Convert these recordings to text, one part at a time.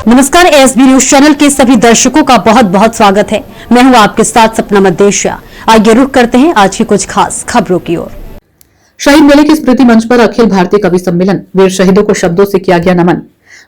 नमस्कार, ASB news channel के सभी दर्शकों का बहुत बहुत स्वागत है। मैं हूं आपके साथ सपना मदेशिया। आइए रुख करते हैं आज की कुछ खास खबरों की ओर। शहीद मेले की स्मृति मंच पर अखिल भारतीय कवि सम्मेलन, वीर शहीदों को शब्दों से किया गया नमन।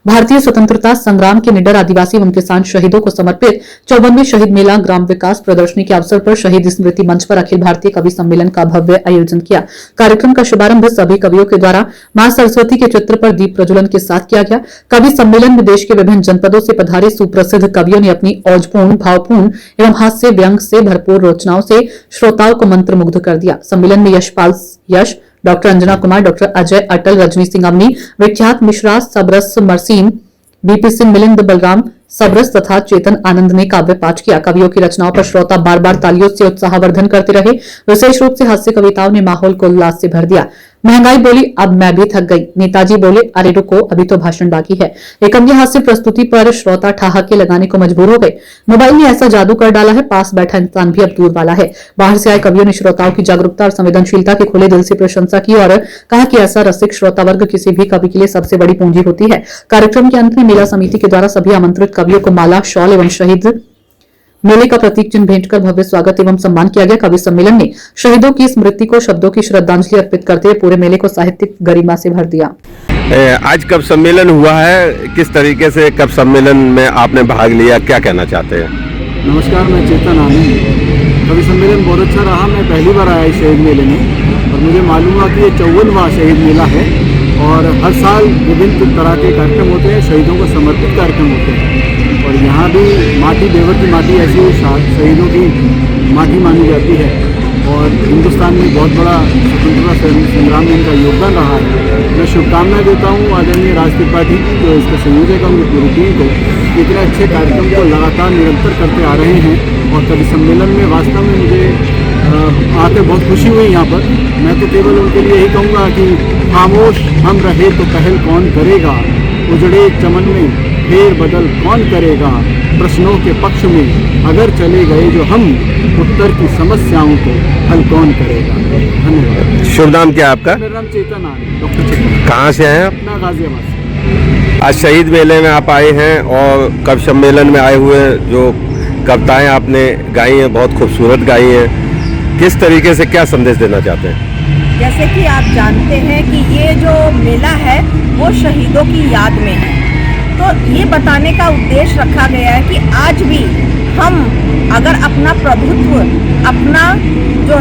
भारतीय स्वतंत्रता संग्राम के निडर आदिवासी एवं किसान शहीदों को समर्पित 54वें शहीद मेला ग्राम विकास प्रदर्शनी के अवसर पर शहीद स्मृति मंच पर अखिल भारतीय कवि सम्मेलन का भव्य आयोजन किया। कार्यक्रम का शुभारंभ सभी कवियों के द्वारा मां सरस्वती के चित्र पर दीप प्रज्वलन के साथ किया गया। कवि सम्मेलन में देश के विभिन्न जनपदों से पधारे सुप्रसिद्ध कवियों ने अपनी औजपूर्ण, भावपूर्ण एवं हास्य व्यंग से भरपूर रचनाओं से श्रोताओं को मंत्रमुग्ध कर दिया। सम्मेलन में यशपाल यश, डॉक्टर अंजना कुमार, डॉक्टर अजय अटल, रजनी सिंह अमनी, विख्यात मिश्रा, सबरस मरसीन, बीपी सिंह, मिलिंद बलराम सबरस तथा चेतन आनंद ने काव्य पाठ किया। कवियों की रचनाओं पर श्रोता बार बार तालियों से उत्साहवर्धन करते रहे। विशेष रूप से हास्य कविताओं ने माहौल को उल्लास से भर दिया। महंगाई बोली, अब मैं भी थक गई। नेताजी बोले, अरे रुको, अभी तो भाषण बाकी है। एकम्य हास्य प्रस्तुति पर श्रोता ठहाके लगाने को मजबूर हो गए। मोबाइल ने ऐसा जादू कर डाला है, पास बैठा इंसान भी अब दूर वाला है। बाहर से आए कवियों ने श्रोताओं की जागरूकता और संवेदनशीलता की खुले दिल से प्रशंसा की और कहा कि ऐसा रसिक श्रोता वर्ग किसी भी कवि के लिए सबसे बड़ी पूंजी होती है। कार्यक्रम के अंत में मेला समिति के द्वारा सभी आमंत्रित कवियों को माला, शॉल एवं शहीद मेले का प्रतीक चिन्ह भेंट कर भव्य स्वागत एवं सम्मान किया गया। कवि सम्मेलन ने शहीदों की स्मृति को शब्दों की श्रद्धांजलि अर्पित करते हुए पूरे मेले को साहित्यिक गरिमा से भर दिया। आज कब सम्मेलन हुआ है, किस तरीके से कब सम्मेलन में आपने भाग लिया, क्या कहना चाहते हैं? नमस्कार, मैं चेतन आनंद। कवि सम्मेलन बहुत अच्छा रहा। मैं पहली बार आया इस शहीद मेले में और मुझे मालूम हुआ कि ये 54वां शहीद मेला है और हर साल विभिन्न तरह के कार्यक्रम होते हैं, शहीदों को समर्पित कार्यक्रम होते हैं। और यहाँ भी माटी, देवर की माटी ऐसी शहीदों की माटी मानी जाती है और हिंदुस्तान में बहुत बड़ा स्वतंत्रता संग्राम में इनका योगदान रहा है। मैं शुभकामनाएं देता हूँ आदरणीय राज त्रिपाठी की, जो इसका संयोजक है, उनकी पूरी टीम को। इतने अच्छे कार्यक्रम को लगातार निरंतर करते आ रहे हैं और कवि सम्मेलन में वास्तव में मुझे आकर बहुत खुशी हुई यहाँ पर। मैं तो केवल उनके लिए यही कहूँगा कि खामोश हम रहे तो पहल कौन करेगा, उजड़े चमन में फेर बदल कौन करेगा, प्रश्नों के पक्ष में अगर चले गए जो हम, उत्तर की समस्याओं को हल कौन करेगा। धन्यवाद। शुभ नाम क्या है आपका? मेरा नाम चेतन आनंद, डॉक्टर चेतन। कहाँ से हैं आप? अपना गाजियाबाद से। आज शहीद मेले में आप आए हैं और कवि सम्मेलन में आए हुए जो कविताएं आपने गाई हैं बहुत खूबसूरत गाई हैं। किस तरीके से क्या संदेश देना चाहते हैं? जैसे कि आप जानते हैं कि ये जो मेला है वो शहीदों की याद में है, तो ये बताने का उद्देश्य रखा गया है कि आज भी हम अगर अपना प्रभुत्व, अपना जो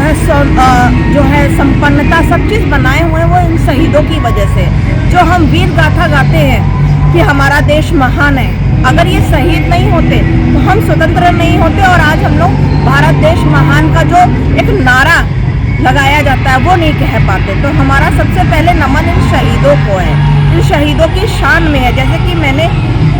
है संपन्नता, सब चीज़ बनाए हुए हैं वो इन शहीदों की वजह से। जो हम वीर गाथा गाते हैं कि हमारा देश महान है, अगर ये शहीद नहीं होते तो हम स्वतंत्र नहीं होते और आज हम लोग भारत देश महान का जो एक नारा लगाया जाता है वो नहीं कह पाते। तो हमारा सबसे पहले नमन इन शहीदों को है, इन शहीदों की शान में है। जैसे कि मैंने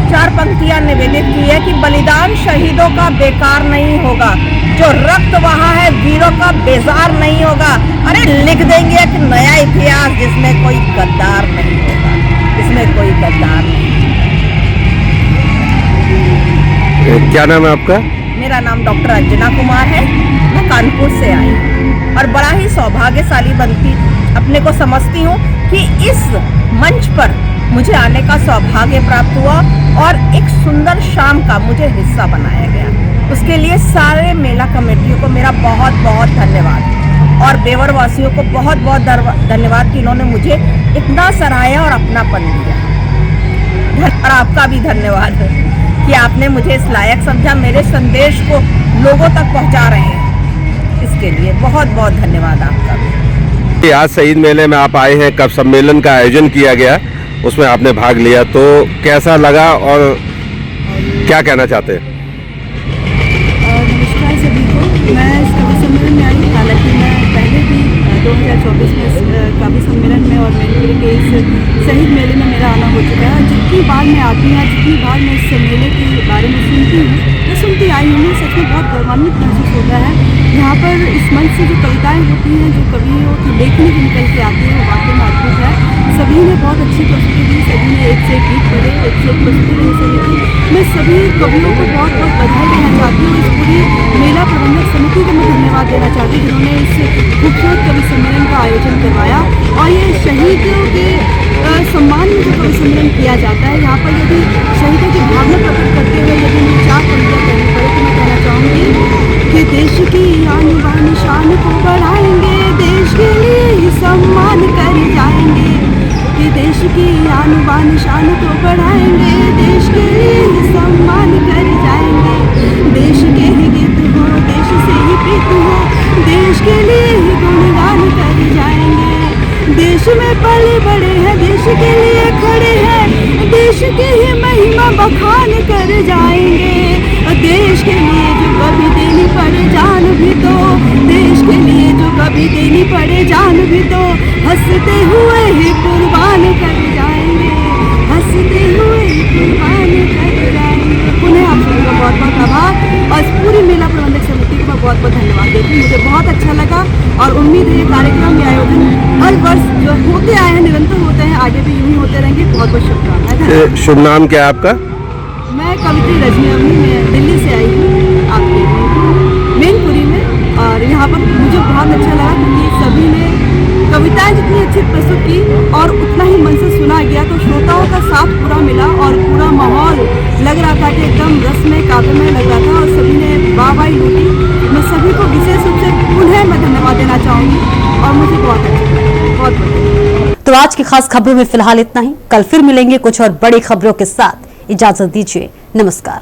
4 पंक्तियां निवेदित की है कि बलिदान शहीदों का बेकार नहीं होगा, जो रक्त वहाँ है वीरों का बेजार नहीं होगा। अरे लिख देंगे एक नया इतिहास जिसमें कोई गद्दार नहीं होगा, इसमें कोई गद्दार नहीं। क्या नाम है आपका? मेरा नाम डॉक्टर अंजना कुमार है। मैं कानपुर से आई हूँ और बड़ा ही सौभाग्यशाली बनती अपने को समझती हूँ कि इस मंच पर मुझे आने का सौभाग्य प्राप्त हुआ और एक सुंदर शाम का मुझे हिस्सा बनाया गया। उसके लिए सारे मेला कमेटियों को मेरा बहुत बहुत धन्यवाद और बेवर वासियों को बहुत बहुत धन्यवाद कि इन्होंने मुझे इतना सराहा और अपनापन दिया। और आपका भी धन्यवाद कि आपने मुझे इस लायक समझा, मेरे संदेश को लोगों तक पहुंचा रहे हैं, इसके लिए बहुत बहुत धन्यवाद आपका भी। आज शहीद मेले में आप आए हैं, कब सम्मेलन का आयोजन किया गया, उसमें आपने भाग लिया, तो कैसा लगा और क्या कहना चाहते हैं? नमस्कार सभी को। मैं इस कवि सम्मेलन में आई, हालांकि मैं पहले भी 2024 में कवि सम्मेलन में और मैनपुरी के इस शहीद मेले में मेरा आना हो चुका है। जितनी बार मैं आती हूँ, जितनी बार मैं इस मेले के बारे में सुनती हूँ, मैं सुनती आई हूँ, सच में बहुत गौरवान्वित महसूस होता है। यहाँ पर इस मंच से जो कविताएँ होती हैं, जो कवियों की लेखनी की निकल के आती है, वो वाकई में अद्भुत है। सभी ने बहुत अच्छी प्रस्तुति दी, सभी ने एक से एक गीत पढ़े, एक से एक प्रस्तुति रही सभी की। मैं सभी कवियों को बहुत बहुत बधाई देना चाहती हूँ। इस पूरी मेला प्रबंधक समिति को मैं धन्यवाद देना चाहती हूँ जिन्होंने इस खूबसूरत कवि सम्मेलन का आयोजन करवाया और ये शहीदों के सम्मान में जो कवि सम्मेलन किया जाता है। यहाँ पर यदि शहीदों की भावना प्रकट करते हुए यदि मैं 4 पंक्तियाँ कहनी पड़े तो मैं कहना चाहूँगी कि देश की आन बान शान को बढ़ाएंगे, देश के लिए ही सम्मान कर जाएंगे, कि देश की आन बान शान को बढ़ाएंगे, देश के लिए ही सम्मान कर जाएंगे, देश के ही गीत हो, देश से ही प्रीत हो, देश के लिए ही गुणगान कर जाएंगे, देश में पले बड़े हैं, देश के लिए खड़े हैं, देश की ही महिमा बखान कर जाएंगे, देश के लिए जो कभी देनी पड़े जान भी तो, देश के लिए जो कभी देनी पड़े जान भी तो, हंसते हुए ही कुर्बान कर जाएंगे, हंसते हुए ही कुर्बान कर जाएंगे। पुनः आप सभी का बहुत बहुत आभार और इस पूरी मेला प्रबंधक समिति को मैं बहुत बहुत धन्यवाद देती हूँ। मुझे बहुत अच्छा लगा और उम्मीद है ये कार्यक्रम, ये आयोजन हर वर्ष जो होते आए हैं, निरंतर होते हैं, आगे भी यूं ही होते रहेंगे। बहुत बहुत शुभकामनाएं। शुभ नाम क्या है आपका? मैं कवित्री रजनी अवनी, मैं दिल्ली से आई हूँ आपके मैनपुरी में, और यहाँ पर मुझे बहुत अच्छा लगा क्योंकि सभी ने कविताएं जितनी अच्छी प्रस्तुत की और उतना ही मन से सुना गया, तो श्रोताओं का साथ पूरा मिला और पूरा माहौल लग रहा था कि एकदम रसमय काव्यमय लग रहा था और सभी ने वाहवाही लूटी। मैं सभी को विशेष रूप से पुनः मैं धन्यवाद देना चाहूँगी और मुझे बहुत अच्छा लगा, बहुत बहुत। तो आज की खास खबरों में फिलहाल इतना ही। कल फिर मिलेंगे कुछ और बड़ी खबरों के साथ। इजाजत दीजिए, नमस्कार।